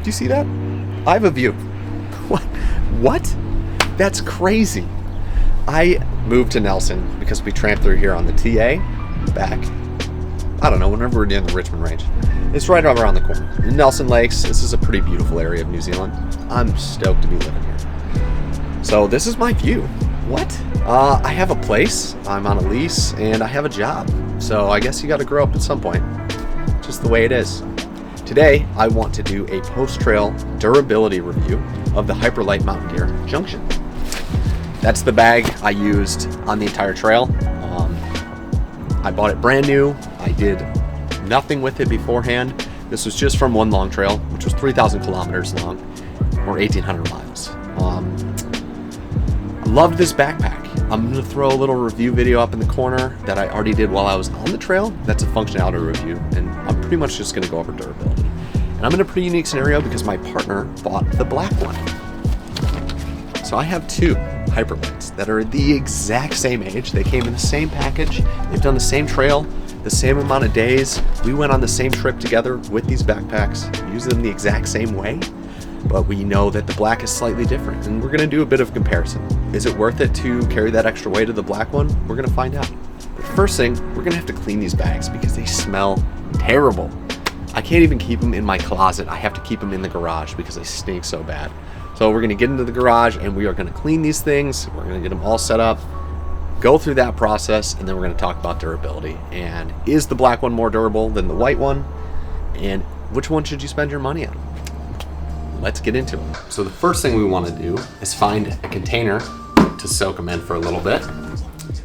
Do you see that? I have a view. What? That's crazy. I moved to Nelson because we tramped through here on the TA back, I don't know, whenever we're in the Richmond range. It's right around the corner. In Nelson Lakes, this is a pretty beautiful area of New Zealand. I'm stoked to be living here. So this is my view. What? I have a place, I'm on a lease, and I have a job. So I guess you gotta grow up at some point. Just the way it is. Today, I want to do a post-trail durability review of the Hyperlite Junction. That's the bag I used on the entire trail. I bought it brand new. I did nothing with it beforehand. This was just from one long trail, which was 3,000 kilometers long, or 1,800 miles. I loved this backpack. I'm gonna throw a little review video up in the corner that I already did while I was on the trail. That's a functionality review, and I'm pretty much just gonna go over durability. And I'm in a pretty unique scenario because my partner bought the black one. So I have two Hyperlites that are the exact same age. They came in the same package. They've done the same trail, the same amount of days. We went on the same trip together with these backpacks, used them the exact same way, but we know that the black is slightly different, and we're gonna do a bit of comparison. Is it worth it to carry that extra weight of the black one? We're gonna find out. But first thing, we're gonna have to clean these bags because they smell terrible. I can't even keep them in my closet. I have to keep them in the garage because they stink so bad. So we're gonna get into the garage and we are gonna clean these things. We're gonna get them all set up, go through that process, and then we're gonna talk about durability. And is the black one more durable than the white one? And which one should you spend your money on? Let's get into it. So the first thing we wanna do is find a container to soak them in for a little bit.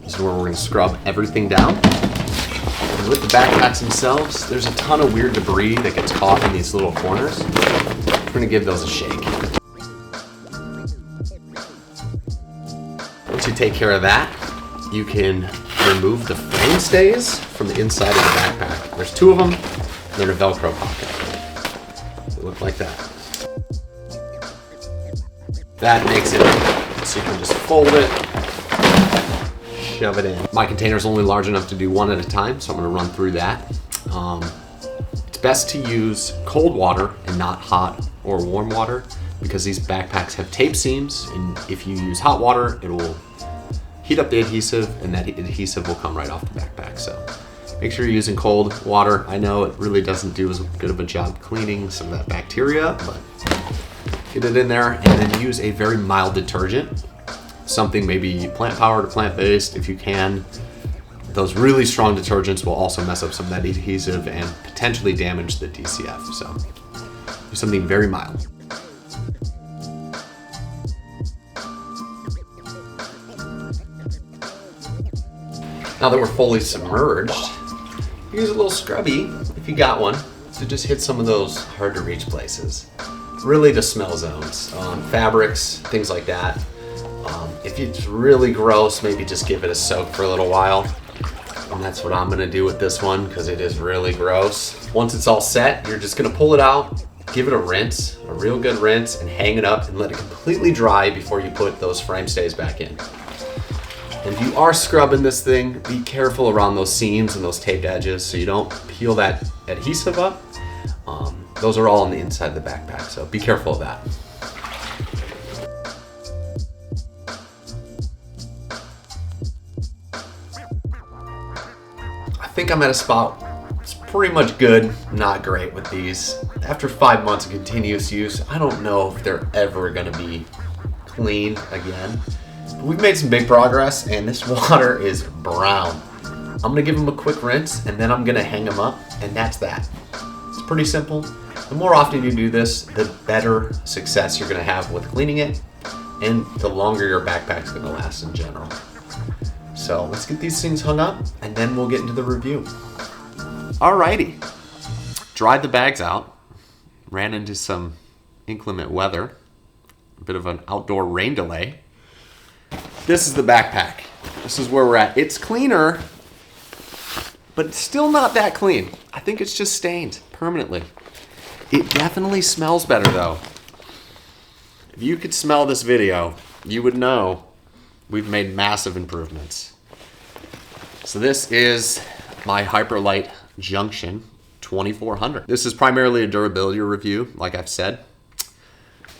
This is where we're gonna scrub everything down. And with the backpacks themselves, there's a ton of weird debris that gets caught in these little corners. We're gonna give those a shake. To take care of that, you can remove the frame stays from the inside of the backpack. There's two of them, and they're in a Velcro pocket. They look like that. That makes it so you can just fold it, shove it in. My container is only large enough to do one at a time, so I'm gonna run through that. It's best to use cold water and not hot or warm water because these backpacks have tape seams, and if you use hot water, it will heat up the adhesive, and that adhesive will come right off the backpack. So make sure you're using cold water. I know it really doesn't do as good of a job cleaning some of that bacteria, but get it in there, and then use a very mild detergent. Something maybe plant-powered or plant-based if you can. Those really strong detergents will also mess up some of that adhesive and potentially damage the DCF. So do something very mild. Now that we're fully submerged, use a little scrubby, if you got one, to just hit some of those hard to reach places. Really the smell zones, fabrics, things like that. If it's really gross, maybe just give it a soak for a little while. And that's what I'm gonna do with this one because it is really gross. Once it's all set, you're just gonna pull it out, give it a rinse, a real good rinse, and hang it up and let it completely dry before you put those frame stays back in. And if you are scrubbing this thing, be careful around those seams and those taped edges so you don't peel that adhesive up. Those are all on the inside of the backpack, so be careful of that. I think I'm at a spot, it's pretty much good, not great with these. After 5 months of continuous use, I don't know if they're ever gonna be clean again. We've made some big progress, and this water is brown. I'm gonna give them a quick rinse, and then I'm gonna hang them up, and that's that. It's pretty simple. The more often you do this, the better success you're gonna have with cleaning it, and the longer your backpack's gonna last in general. So let's get these things hung up, and then we'll get into the review. Alrighty, dried the bags out, ran into some inclement weather, a bit of an outdoor rain delay. This is the backpack. This is where we're at. It's cleaner, but it's still not that clean. I think it's just stained permanently. It definitely smells better though. If you could smell this video, you would know we've made massive improvements. So this is my Hyperlite Junction $2,400. This is primarily a durability review, like I've said,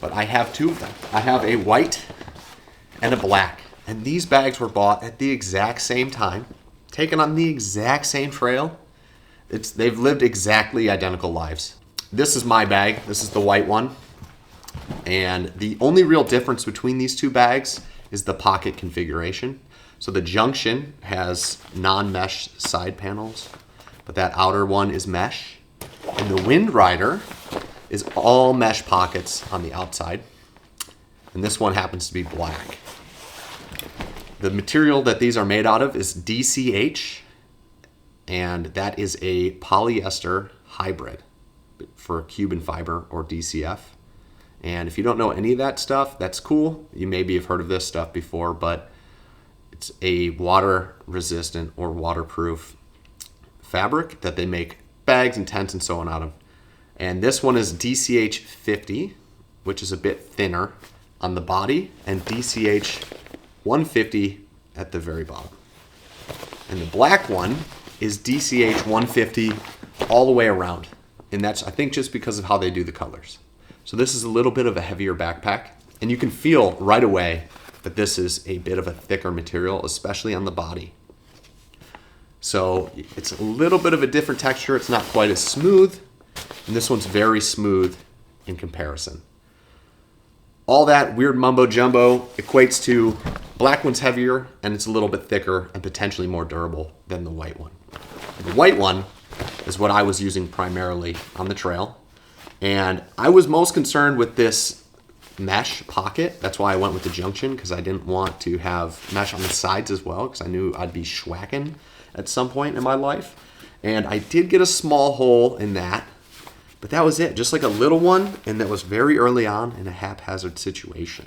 but I have two of them. I have a white and a black, and these bags were bought at the exact same time, taken on the exact same trail. They've lived exactly identical lives. This is my bag. This is the white one. And the only real difference between these two bags is the pocket configuration. So the Junction has non-mesh side panels, but that outer one is mesh. And the Windrider is all mesh pockets on the outside. And this one happens to be black. The material that these are made out of is DCH, and that is a polyester hybrid for Cuban fiber, or DCF. And if you don't know any of that stuff, that's cool. You maybe have heard of this stuff before, but it's a water resistant or waterproof fabric that they make bags and tents and so on out of. And this one is DCH 50, which is a bit thinner on the body, and DCH 150 at the very bottom. And the black one is DCH 150 all the way around. And that's, I think, just because of how they do the colors. So this is a little bit of a heavier backpack, and you can feel right away that this is a bit of a thicker material, especially on the body. So it's a little bit of a different texture. It's not quite as smooth, and this one's very smooth in comparison. All that weird mumbo jumbo equates to black one's heavier, and it's a little bit thicker and potentially more durable than the white one. The white one is what I was using primarily on the trail, and I was most concerned with this mesh pocket. That's why I went with the Junction, because I didn't want to have mesh on the sides as well, because I knew I'd be schwacking at some point in my life. And I did get a small hole in that, but that was it, just like a little one, and that was very early on in a haphazard situation.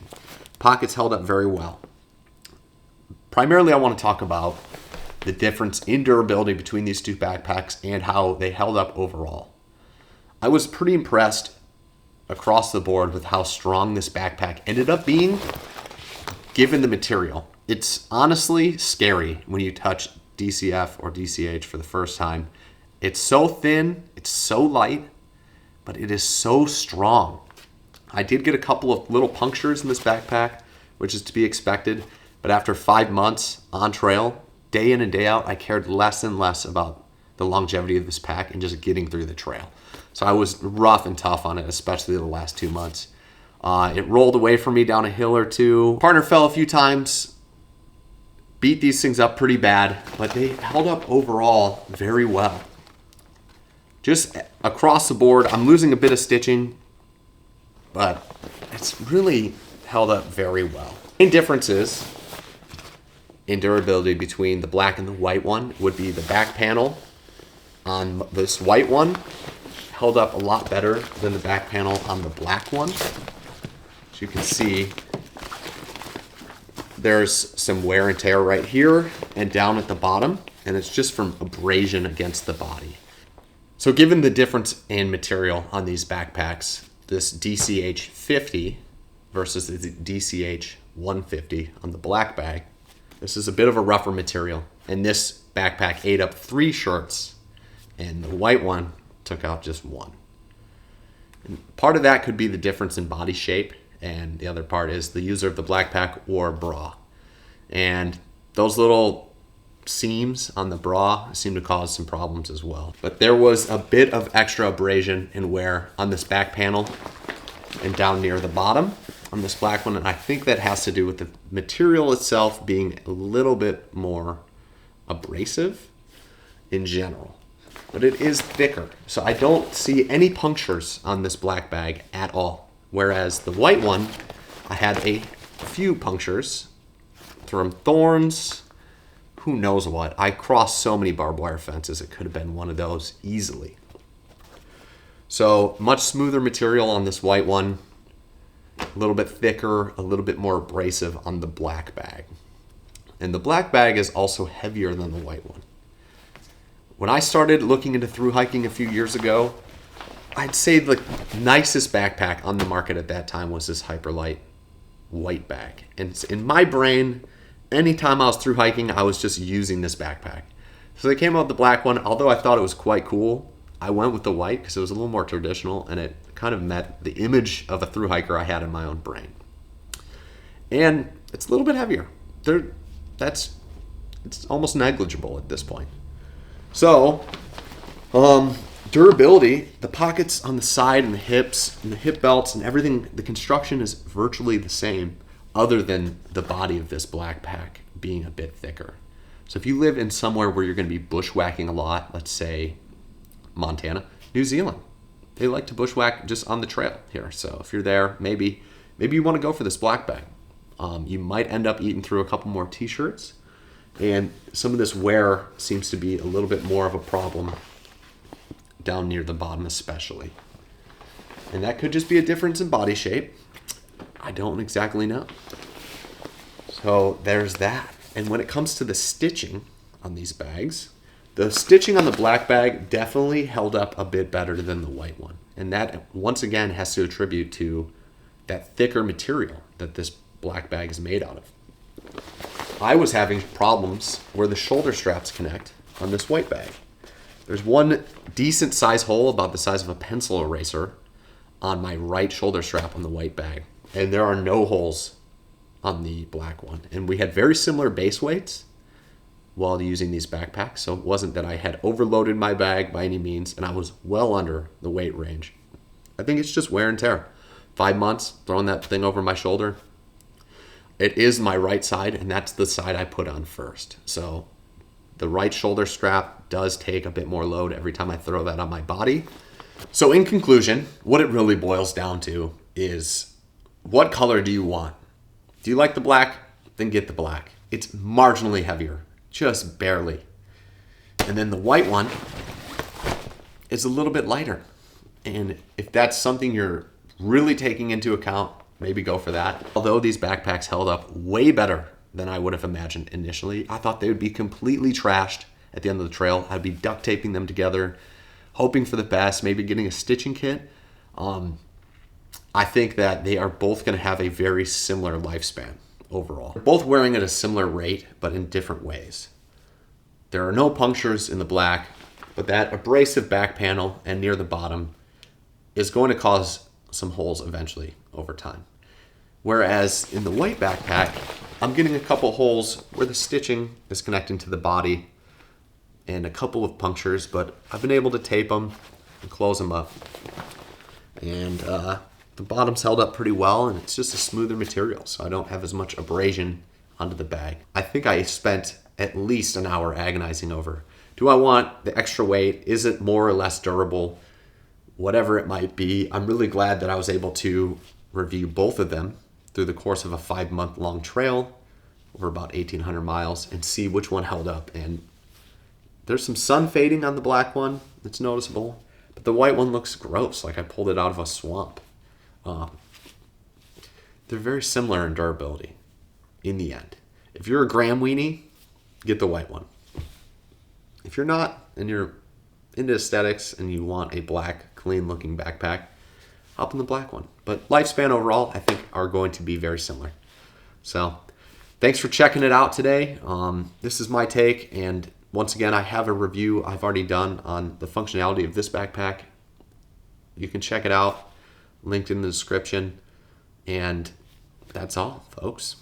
Pockets held up very well. Primarily, I want to talk about the difference in durability between these two backpacks and how they held up overall. I was pretty impressed across the board with how strong this backpack ended up being, given the material. It's honestly scary when you touch DCF or DCH for the first time. It's so thin, it's so light, but it is so strong. I did get a couple of little punctures in this backpack, which is to be expected, but after 5 months on trail, day in and day out, I cared less and less about the longevity of this pack and just getting through the trail. So I was rough and tough on it, especially the last 2 months. It rolled away from me down a hill or two. Partner fell a few times, beat these things up pretty bad, but they held up overall very well. Just across the board, I'm losing a bit of stitching, but it's really held up very well. Main differences in durability between the black and the white one would be the back panel on this white one held up a lot better than the back panel on the black one. As you can see, there's some wear and tear right here and down at the bottom, and it's just from abrasion against the body. So given the difference in material on these backpacks, this DCH 50 versus the DCH 150 on the black bag, this is a bit of a rougher material, and this backpack ate up 3 shirts, and the white one took out just 1. And part of that could be the difference in body shape, and the other part is the user of the backpack wore a bra. And those little seams on the bra seem to cause some problems as well. But there was a bit of extra abrasion and wear on this back panel and down near the bottom on this black one, and I think that has to do with the material itself being a little bit more abrasive in general. But it is thicker, so I don't see any punctures on this black bag at all. Whereas the white one, I had a few punctures from thorns, who knows what. I crossed so many barbed wire fences, it could have been one of those easily. So much smoother material on this white one, a little bit thicker, a little bit more abrasive on the black bag. And the black bag is also heavier than the white one. When I started looking into thru hiking a few years ago, I'd say the nicest backpack on the market at that time was this Hyperlite white bag. And in my brain, anytime I was thru hiking, I was just using this backpack. So they came out with the black one. Although I thought it was quite cool, I went with the white because it was a little more traditional and it kind of met the image of a thru hiker I had in my own brain. And it's a little bit heavier. It's almost negligible at this point. So, durability, the pockets on the side and the hips and the hip belts and everything, the construction is virtually the same other than the body of this black pack being a bit thicker. So if you live in somewhere where you're going to be bushwhacking a lot, let's say Montana, New Zealand, they like to bushwhack just on the trail here. So if you're there, maybe you want to go for this black bag. You might end up eating through a couple more t-shirts, and some of this wear seems to be a little bit more of a problem down near the bottom especially. And that could just be a difference in body shape. I don't exactly know. So there's that. And when it comes to the stitching on these bags, the stitching on the black bag definitely held up a bit better than the white one. And that, once again, has to attribute to that thicker material that this black bag is made out of. I was having problems where the shoulder straps connect on this white bag. There's one decent size hole about the size of a pencil eraser on my right shoulder strap on the white bag. And there are no holes on the black one. And we had very similar base weights while using these backpacks. So it wasn't that I had overloaded my bag by any means, and I was well under the weight range. I think it's just wear and tear. 5 months throwing that thing over my shoulder. It is my right side, and that's the side I put on first. So the right shoulder strap does take a bit more load every time I throw that on my body. So in conclusion, what it really boils down to is, what color do you want? Do you like the black? Then get the black. It's marginally heavier, just barely. And then the white one is a little bit lighter. And if that's something you're really taking into account, maybe go for that. Although these backpacks held up way better than I would have imagined initially, I thought they would be completely trashed at the end of the trail. I'd be duct taping them together, hoping for the best, maybe getting a stitching kit. I think that they are both going to have a very similar lifespan overall. They're both wearing at a similar rate, but in different ways. There are no punctures in the black, but that abrasive back panel and near the bottom is going to cause some holes eventually over time. Whereas in the white backpack, I'm getting a couple holes where the stitching is connecting to the body and a couple of punctures, but I've been able to tape them and close them up. And the bottom's held up pretty well, and it's just a smoother material, so I don't have as much abrasion onto the bag. I think I spent at least an hour agonizing over, do I want the extra weight? Is it more or less durable? Whatever it might be, I'm really glad that I was able to review both of them through the course of a 5-month-long trail over about 1,800 miles and see which one held up. And there's some sun fading on the black one that's noticeable, but the white one looks gross, like I pulled it out of a swamp. They're very similar in durability in the end. If you're a gram weenie, get the white one. If you're not, and you're into aesthetics and you want a black, clean-looking backpack, hop in the black one. But lifespan overall, I think, are going to be very similar. So, thanks for checking it out today. This is my take, and once again, I have a review I've already done on the functionality of this backpack. You can check it out, linked in the description, and that's all, folks.